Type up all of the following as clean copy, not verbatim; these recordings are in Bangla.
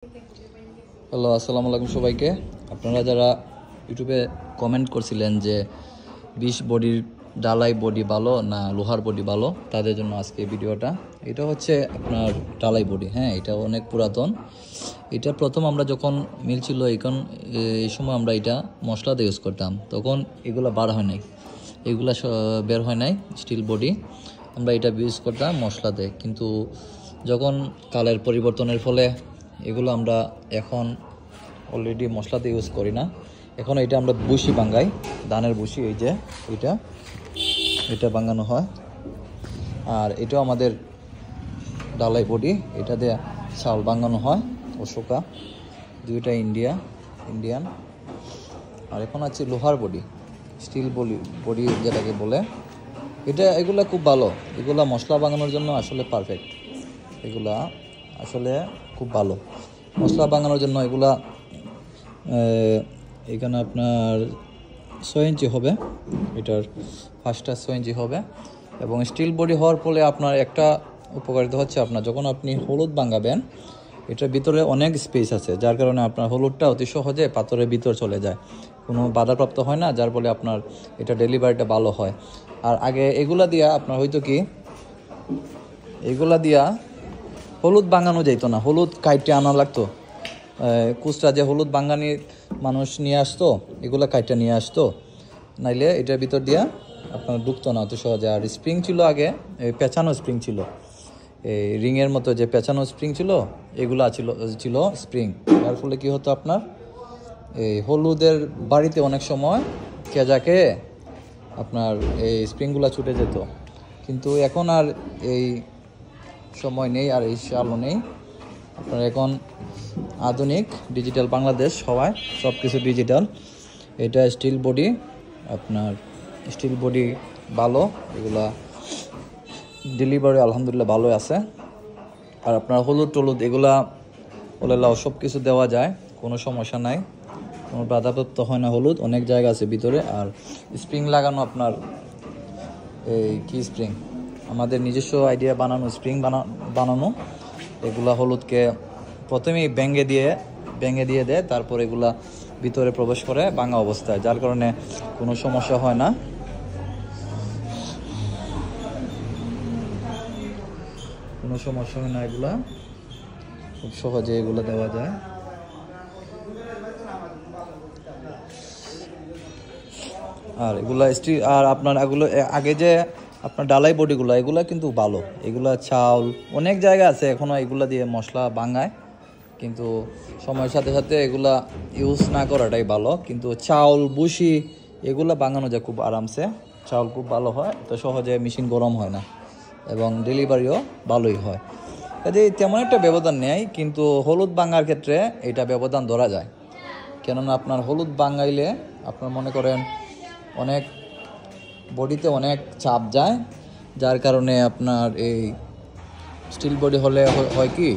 হ্যালো, আসসালামু আলাইকুম সবাইকে। আপনারা যারা ইউটিউবে কমেন্ট করছিলেন যে 20 বডির ডালাই বডি ভালো না লোহার বডি ভালো, তাদের জন্য আজকে ভিডিওটা। এটা হচ্ছে আপনার ডালাই বডি। হ্যাঁ, এটা অনেক পুরাতন। এটা প্রথম আমরা যখন মিল ছিল এই সময় আমরা এটা মশলাতে ইউজ করতাম, তখন এগুলো বার হয় নাই, এগুলা বের হয় নাই স্টিল বডি। আমরা এটা ইউজ করতাম মশলাতে, কিন্তু যখন কালের পরিবর্তনের ফলে এগুলো আমরা এখন অলরেডি মশলাতে ইউজ করি না। এখন এটা আমরা বুসি বাঙ্গাই, ধানের বুসি। এই যে এটা বাঙ্গানো হয়। আর এটাও আমাদের ডালাই বডি, এটা দিয়ে চাউল বাঙ্গানো হয়, অশোকা দুইটা ইন্ডিয়ান। আর এখন আছে লোহার বডি, স্টিল বডি যেটাকে বলে। এগুলা খুব ভালো, এগুলা মশলা বানানোর জন্য আসলে পারফেক্ট। এগুলা আসলে খুব ভালো মশলা বানানোর জন্য। এগুলা এখানে আপনার 6 ইঞ্চি হবে, এটার ফার্স্টটা 6 ইঞ্চি হবে। এবং স্টিল বডি হওয়ার ফলে আপনার একটা উপকারিতা হচ্ছে, আপনার যখন আপনি হলুদ বাঙাবেন, এটার ভিতরে অনেক স্পেস আছে, যার কারণে আপনার হলুদটা অতি সহজে পাথরের ভিতর চলে যায়, কোনো বাধাপ্রাপ্ত হয় না, যার ফলে আপনার এটা ডেলিভারিটা ভালো হয়। আর আগে এগুলা দিয়া আপনার হয়তো কি এগুলা দিয়া হলুদ বাঙানো যেত না, হলুদ কাইটে আনা লাগতো। কুচরা যে হলুদ বাঙানি মানুষ নিয়ে আসতো, এগুলা কাইটে নিয়ে আসতো, নাইলে এটার ভিতর দিয়া আপনার ঢুকতো না অত সহজে। আর স্প্রিং ছিল আগে, পেঁচানো স্প্রিং ছিল, এই রিংয়ের মতো যে পেঁচানো স্প্রিং ছিল, এগুলা ছিল স্প্রিং। যার ফলে কি হতো, আপনার এই হলুদের বাড়িতে অনেক সময় কেজাকে আপনার এই স্প্রিংগুলো ছুটে যেত। কিন্তু এখন আর এই সময় নেই, আর এই সালও নেই। আপনার এখন আধুনিক ডিজিটাল বাংলাদেশ হওয়ায় সব কিছু ডিজিটাল। এটা স্টিল বডি, আপনার স্টিল বডি ভালো, এগুলা ডেলিভারি আলহামদুলিল্লাহ ভালো আছে। আর আপনার হলুদ টলুদ এগুলা ওলাও সব কিছু দেওয়া যায়, কোনো সমস্যা নাই, কোনো বাধাপ্রাপ্ত হয় না। হলুদ অনেক জায়গা আছে ভিতরে। আর স্প্রিং লাগানো আপনার এই কি স্প্রিং, আমাদের নিজস্ব আইডিয়া বানানো স্প্রিং বানানো। এগুলা হলুদকে প্রথমেই ভেঙে দিয়ে দেয়, তারপর এগুলা ভিতরে প্রবেশ করে ভাঙা অবস্থায়, যার কারণে কোনো সমস্যা হয় না। এগুলা খুব সহজে এগুলো দেওয়া যায়। আর এগুলা স্টিল, আর আপনার এগুলো আগে যে আপনার ডালাই বডিগুলো, এগুলা কিন্তু ভালো। এগুলা চাউল অনেক জায়গা আছে এখনও এগুলা দিয়ে মশলা বাঙায়, কিন্তু সময়ের সাথে সাথে এগুলা ইউজ না করাটাই ভালো। কিন্তু চাউল বুসি এগুলা বাঙানো যায় খুব আরামসে, চাউল খুব ভালো হয়, তো সহজে মেশিন গরম হয় না, এবং ডেলিভারিও ভালোই হয়। কাজে তেমন একটা ব্যবধান নেই, কিন্তু হলুদ বাঙার ক্ষেত্রে এটা ব্যবধান ধরা যায়। কেননা আপনার হলুদ বাঙাইলে আপনার মনে করেন অনেক বডিতে অনেক চাপ যায়, যার কারণে আপনার এই স্টিল বডি হলে হয় কি,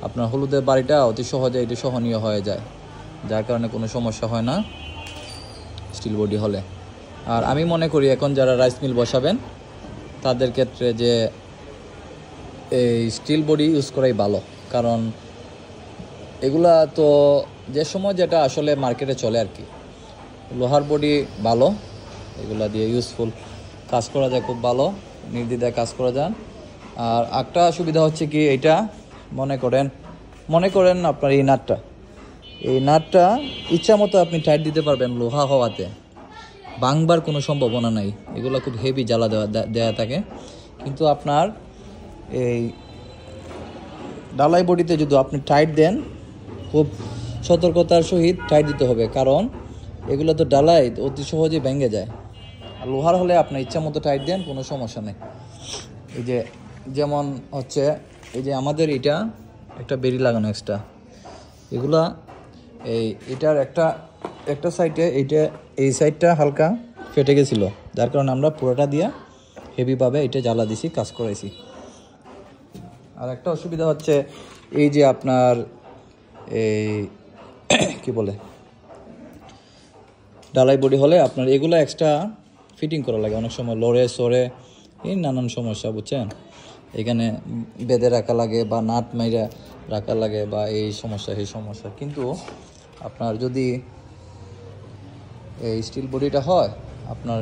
আপনার হলুদের বাড়িটা অতি সহজে এটি সহনীয় হয়ে যায়, যার কারণে কোনো সমস্যা হয় না স্টিল বডি হলে। আর আমি মনে করি এখন যারা রাইস মিল বসাবেন তাদের ক্ষেত্রে যে এই স্টিল বডি ইউজ করাই ভালো, কারণ এগুলা তো যে সময় যেটা আসলে মার্কেটে চলে আর কি। লোহার বডি ভালো, এগুলা দিয়ে ইউজফুল কাজ করা যায়, খুব ভালো নির্দ্বিধায় কাজ করা যায়। আর একটা সুবিধা হচ্ছে কি, এইটা মনে করেন আপনার এই নাটটা ইচ্ছা মতো আপনি টাইট দিতে পারবেন, লোহা হওয়াতে ভাঙবার কোনো সম্ভাবনা নাই। এগুলো খুব হেভি জ্বালা দেওয়া থাকে, কিন্তু আপনার এই ডালাই বডিতে যদি আপনি টাইট দেন, খুব সতর্কতার সহিত টাইট দিতে হবে, কারণ এগুলো তো ডালাই অতি সহজে ভেঙে যায়। আর লোহার হলে আপনার ইচ্ছা মতো টাইট দেন, কোনো সমস্যা নেই। এই যে যেমন হচ্ছে, এই যে আমাদের এটা একটা বেরি লাগানো এক্সট্রা, এগুলা এটার একটা সাইডে এই সাইডটা হালকা ফেটে গেছিলো, যার কারণে আমরা পুরোটা দিয়ে হেভিভাবে এটা জ্বালা দিছি, কাজ করাইছি। আর একটা অসুবিধা হচ্ছে, এই যে আপনার এই কি বলে ডালাই বডি হলে আপনার এগুলো এক্সট্রা ফিটিং করা লাগে, অনেক সময় লড়ে সরে এই নানান সমস্যা, বুঝছেন। এখানে বেঁধে রাখা লাগে, বা নাট মাইরা রাখা লাগে বা এই সমস্যা সেই সমস্যা। কিন্তু আপনার যদি এই স্টিল বডিটা হয়, আপনার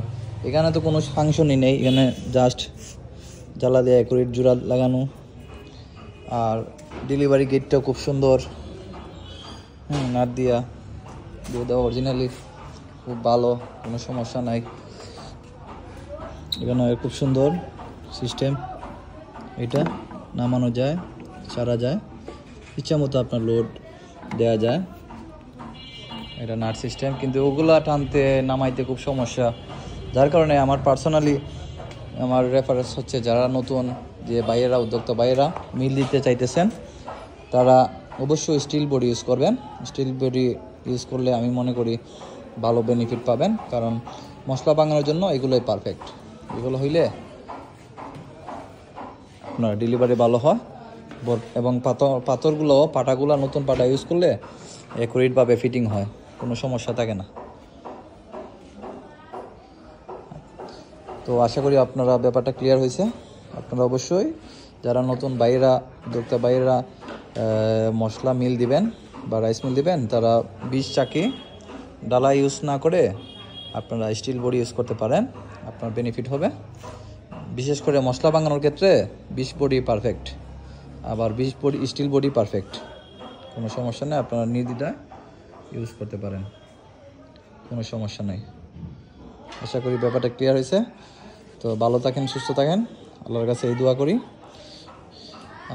এখানে তো কোনো ফাংশনই নেই, এখানে জাস্ট জ্বালা দিয়ে অ্যাকুরেট জোড়া লাগানো। আর ডেলিভারি গেটটাও খুব সুন্দর, নাট দিয়ে দেওয়া অরিজিনালি খুব ভালো, কোনো সমস্যা নাই। এখানে খুব সুন্দর সিস্টেম, এটা নামানো যায়, ছাড়া যায়, ইচ্ছা মতো আপনার লোড দেওয়া যায়। এটা নাট সিস্টেম, কিন্তু ওগুলা টানতে নামাইতে খুব সমস্যা। যার কারণে আমার পার্সোনালি আমার রেফারেন্স হচ্ছে যারা নতুন যে বাইরেরা উদ্যোক্তা বাইরেরা মিল দিতে চাইতেছেন, তারা অবশ্যই স্টিল বডি ইউজ করবেন। স্টিল বডি ইউজ করলে আমি মনে করি ভালো বেনিফিট পাবেন, কারণ মশলা বানানোর জন্য এগুলোই পারফেক্ট। এগুলো হইলে আপনার ডেলিভারি ভালো হয়, এবং পাটাগুলো নতুন পাটা ইউজ করলে অ্যাকুরেটভাবে ফিটিং হয়, কোনো সমস্যা থাকে না। তো আশা করি আপনারা ব্যাপারটা ক্লিয়ার হয়েছে। আপনারা অবশ্যই যারা নতুন উদ্যোক্তা বাইরেরা মশলা মিল দিবেন বা রাইস মিল দিবেন, তারা 20 চাকি ডালা ইউজ না করে আপনারা স্টিল বডি ইউজ করতে পারেন, আপনার বেনিফিট হবে। বিশেষ করে মশলা বানানোর ক্ষেত্রে 20 বডি পারফেক্ট, আবার 20 বডি স্টিল বডি পারফেক্ট, কোনো সমস্যা নেই। আপনারা নির্দ্বিধায় ইউজ করতে পারেন, কোনো সমস্যা নেই। আশা করি ব্যাপারটা ক্লিয়ার হয়েছে। তো ভালো থাকেন, সুস্থ থাকেন, আল্লাহর কাছে এই দোয়া করি।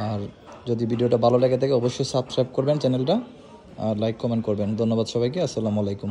আর যদি ভিডিওটা ভালো লেগে থাকে অবশ্যই সাবস্ক্রাইব করবেন চ্যানেলটা, আর লাইক কমেন্ট করবেন। ধন্যবাদ সবাইকে, আসসালামু আলাইকুম।